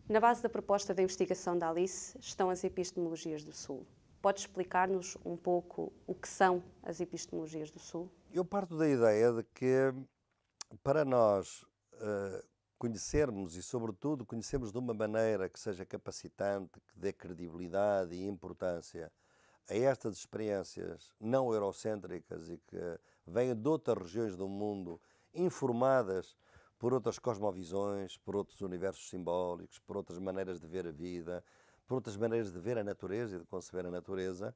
Na base da proposta de investigação da Alice estão as epistemologias do Sul. Pode explicar-nos um pouco o que são as epistemologias do Sul? Eu parto da ideia de que, para nós conhecermos e, sobretudo, conhecermos de uma maneira que seja capacitante, que dê credibilidade e importância a estas experiências não eurocêntricas e que venham de outras regiões do mundo, informadas por outras cosmovisões, por outros universos simbólicos, por outras maneiras de ver a vida, por outras maneiras de ver a natureza e de conceber a natureza.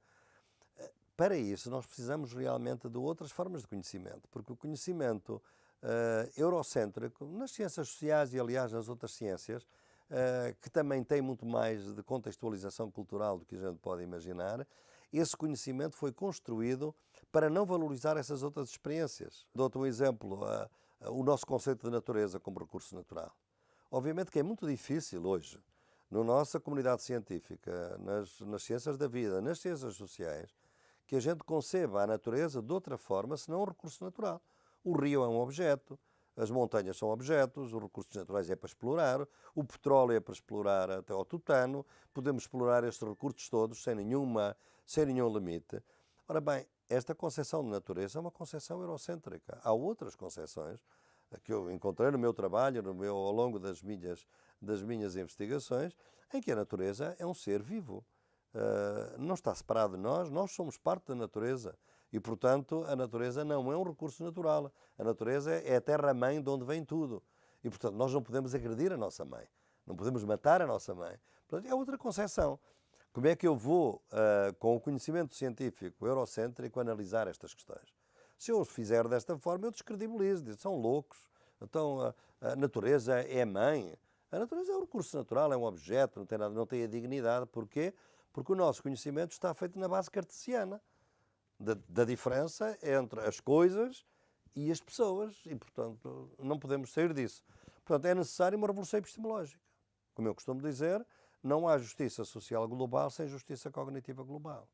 Para isso, nós precisamos realmente de outras formas de conhecimento, porque o conhecimento eurocêntrico, nas ciências sociais e, aliás, nas outras ciências, que também tem muito mais de contextualização cultural do que a gente pode imaginar, esse conhecimento foi construído para não valorizar essas outras experiências. Dou-te um exemplo, o nosso conceito de natureza como recurso natural. Obviamente que é muito difícil hoje, na nossa comunidade científica, nas ciências da vida, nas ciências sociais, que a gente conceba a natureza de outra forma, senão um recurso natural. O rio é um objeto, as montanhas são objetos, os recursos naturais é para explorar, o petróleo é para explorar até ao tutano, podemos explorar estes recursos todos sem nenhum limite. Ora bem, esta concepção de natureza é uma concepção eurocêntrica. Há outras concepções que eu encontrei no meu trabalho, ao longo das minhas investigações, em que a natureza é um ser vivo. Não está separado de nós somos parte da natureza e, portanto, a natureza não é um recurso natural. A natureza é a terra-mãe de onde vem tudo e, portanto, nós não podemos agredir a nossa mãe, não podemos matar a nossa mãe. Portanto, é outra concepção. Como é que eu vou, com o conhecimento científico eurocêntrico, analisar estas questões? Se eu o fizer desta forma, eu descredibilizo, digo, são loucos. Então, a natureza é mãe. A natureza é um recurso natural, é um objeto, não tem nada, não tem a dignidade. Porquê? Porque o nosso conhecimento está feito na base cartesiana, da diferença entre as coisas e as pessoas, e, portanto, não podemos sair disso. Portanto, é necessário uma revolução epistemológica. Como eu costumo dizer, não há justiça social global sem justiça cognitiva global.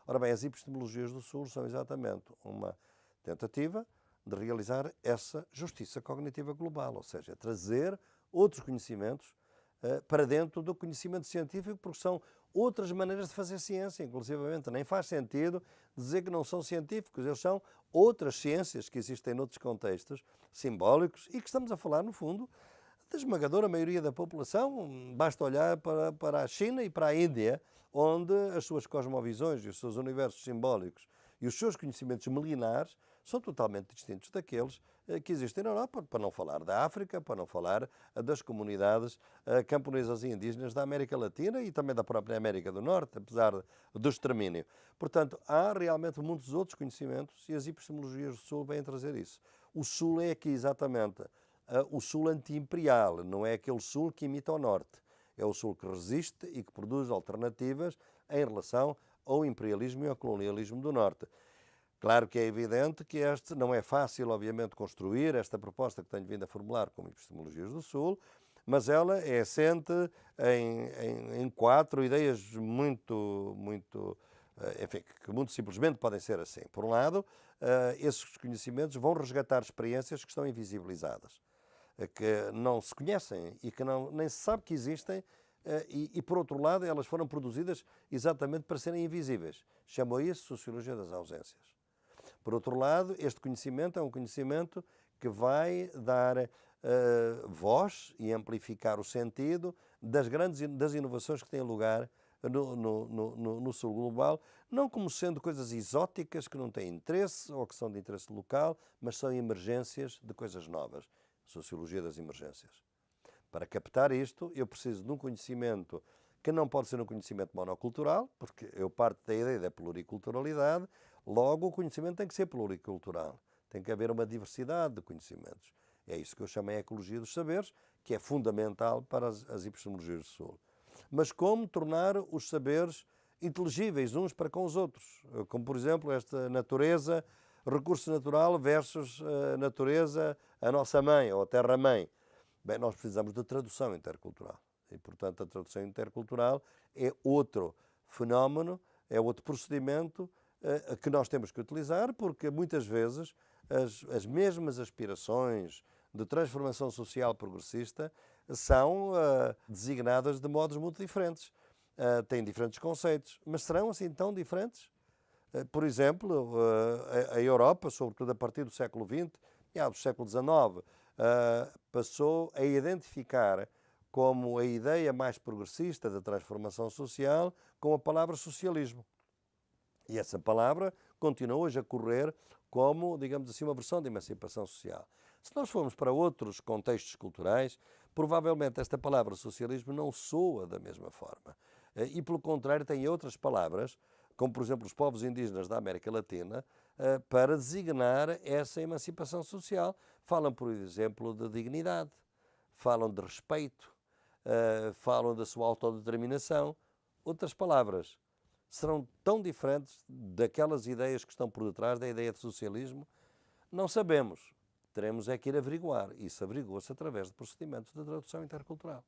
Ora bem, as epistemologias do Sul são exatamente uma tentativa de realizar essa justiça cognitiva global, ou seja, trazer outros conhecimentos para dentro do conhecimento científico, porque são outras maneiras de fazer ciência, inclusivamente. Nem faz sentido dizer que não são científicos, eles são outras ciências que existem noutros contextos simbólicos e que estamos a falar, no fundo, da esmagadora maioria da população. Basta olhar para a China e para a Índia, onde as suas cosmovisões e os seus universos simbólicos e os seus conhecimentos milenares são totalmente distintos daqueles que existem na Europa, para não falar da África, para não falar das comunidades camponesas e indígenas da América Latina e também da própria América do Norte, apesar do extermínio. Portanto, há realmente muitos outros conhecimentos e as epistemologias do Sul vêm trazer isso. O Sul é aqui exatamente o Sul anti-imperial, não é aquele Sul que imita o Norte. É o Sul que resiste e que produz alternativas em relação ao imperialismo e ao colonialismo do Norte. Claro que é evidente que este não é fácil, obviamente, construir esta proposta que tenho vindo a formular como epistemologias do Sul, mas ela é assente em quatro ideias enfim, que muito simplesmente podem ser assim. Por um lado, esses conhecimentos vão resgatar experiências que estão invisibilizadas, que não se conhecem e que nem se sabe que existem, e, por outro lado, elas foram produzidas exatamente para serem invisíveis. Chamou isso Sociologia das Ausências. Por outro lado, este conhecimento é um conhecimento que vai dar voz e amplificar o sentido das inovações que têm lugar no Sul global, não como sendo coisas exóticas que não têm interesse ou que são de interesse local, mas são emergências de coisas novas. Sociologia das emergências. Para captar isto, eu preciso de um conhecimento que não pode ser um conhecimento monocultural, porque eu parto da ideia da pluriculturalidade, logo o conhecimento tem que ser pluricultural. Tem que haver uma diversidade de conhecimentos. É isso que eu chamo de ecologia dos saberes, que é fundamental para as epistemologias do Sul. Mas como tornar os saberes inteligíveis uns para com os outros? Como, por exemplo, esta natureza, recurso natural versus natureza, a nossa mãe ou a terra-mãe. Bem, nós precisamos de tradução intercultural. E, portanto, a tradução intercultural é outro fenómeno, é outro procedimento que nós temos que utilizar, porque muitas vezes as mesmas aspirações de transformação social progressista são designadas de modos muito diferentes. Têm diferentes conceitos, mas serão assim tão diferentes? Por exemplo, a Europa, sobretudo a partir do século XX e do século XIX, passou a identificar como a ideia mais progressista da transformação social com a palavra socialismo. E essa palavra continua hoje a correr como, digamos assim, uma versão de emancipação social. Se nós formos para outros contextos culturais, provavelmente esta palavra socialismo não soa da mesma forma. E, pelo contrário, tem outras palavras, como, por exemplo, os povos indígenas da América Latina, para designar essa emancipação social. Falam, por exemplo, de dignidade, falam de respeito, falam da sua autodeterminação. Outras palavras serão tão diferentes daquelas ideias que estão por detrás da ideia de socialismo? Não sabemos. Teremos é que ir averiguar. Isso averigua-se através de procedimentos de tradução intercultural.